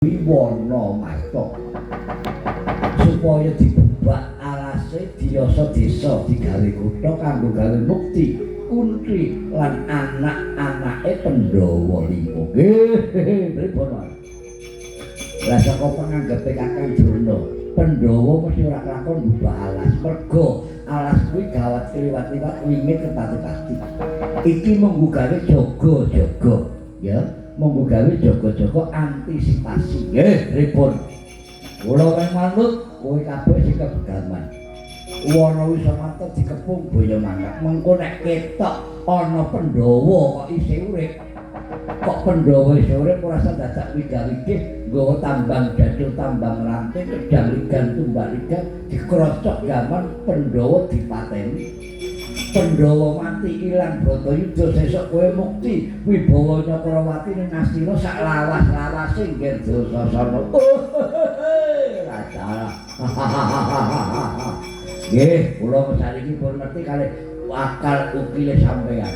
Wiwana Marta supaya dibebak alase diyasa desa digawe kutha kanggo gawe mukti Kuntri lan anak-anake Pandhawa 5. Nggih, pripun wae. Lah saka panganggepe Kakang Durna, Pandhawa mesti ora lakon mbubak alas, merga alas kuwi gawat kliwat-kliwat wingit kepati-pati. Iki mung gawe jaga-jaga, ya. Monggo gawe jaga-jaga antisipasi. Nggih, pripun? Kula kang manut kowe kabeh sing kebegaman. Wana Wisamarta dikepung boyo mangkat. Mengko nek ketok ana Pandhawa kok isih urip. Kok Pandhawa isih urip ora usah dadak wigah-wigih nggawa tambang jadul, tambang ranting, kedang ligan tumbak ligan dikrocok gaman Pandhawa dipateni. Pandhawa mati ilang Bratayuda sesuk kowe mukti wibawa Nyakrawati ning Astina sak lawas-lawase ngger Dusasana. Raja. Nggih, kula sakniki pun ngerti kalih akal ukile sampeyan.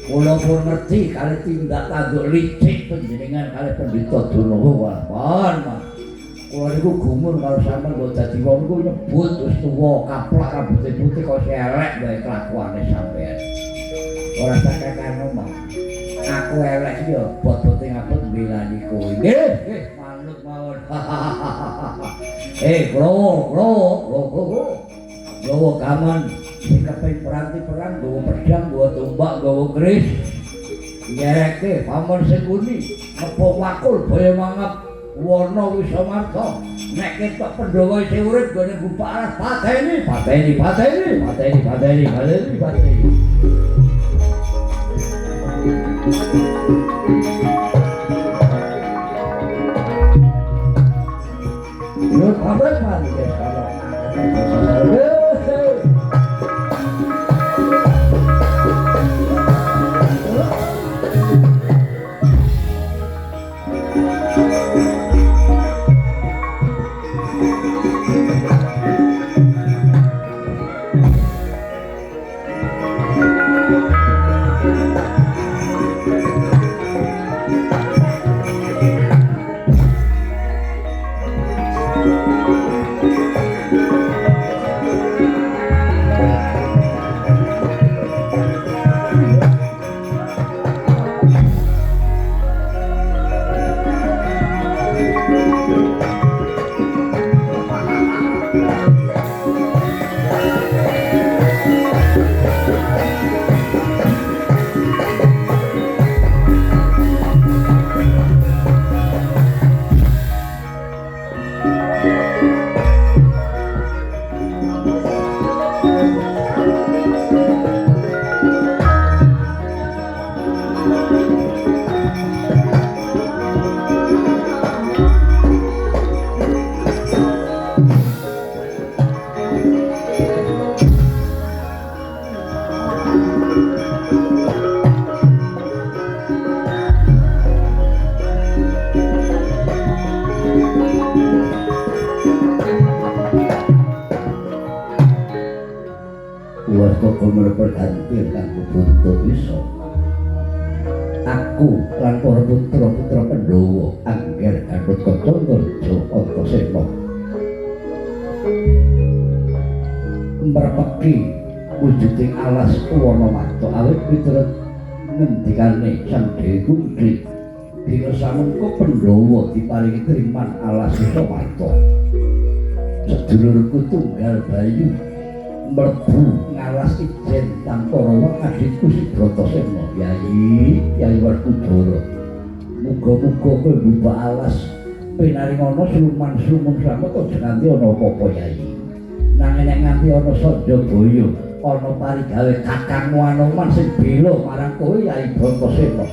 Kula pun ngerti kalih tindak tanduk licik panjenengan kalih Pendhita Durna. Pun. Kula niku gumun kalau sampeyan kok dadi wong niku nyebut wis tuwa, kaplak rambute putih kok elek wae kelakuane sampeyan. Ora tak kakang omong. Aku elek ya bot-bote ngapun mbelani kowe. Nggih, manut mawon. Gawa gaman sing kepeng peranti-perang, gawa pedang, gawa tombak, gawa keris. Nyereke pamon sing kuni, nepok wakul boyo mangap Wana Wisamarta. Nek ketok Pandhawa isih urip gone bubak alas pateni. Yo kabeh mati kalau aku lan para putra-putra Pandhawa angger Gandut Kaca Ngarja Antasena merpeki wujuding alas Wana Marta awit miturut ngendikane Sang Dewi Kuntri dina samengko Pandhawa diparingi triman alas Wisamarta sedulurku tunggal bayu mlebu ngalas ijen tanpa rawuh adikku si Bratasena. Yai Werkudara, muga-muga kowe mbubak alas pinaringana sluman-slumun slamet aja nganti ana apa-apa Yai. Nanging nek nganti ana Sanjabaya ana parigawe kakangmu Anoman sing bela marang kowe Yai Bratasena.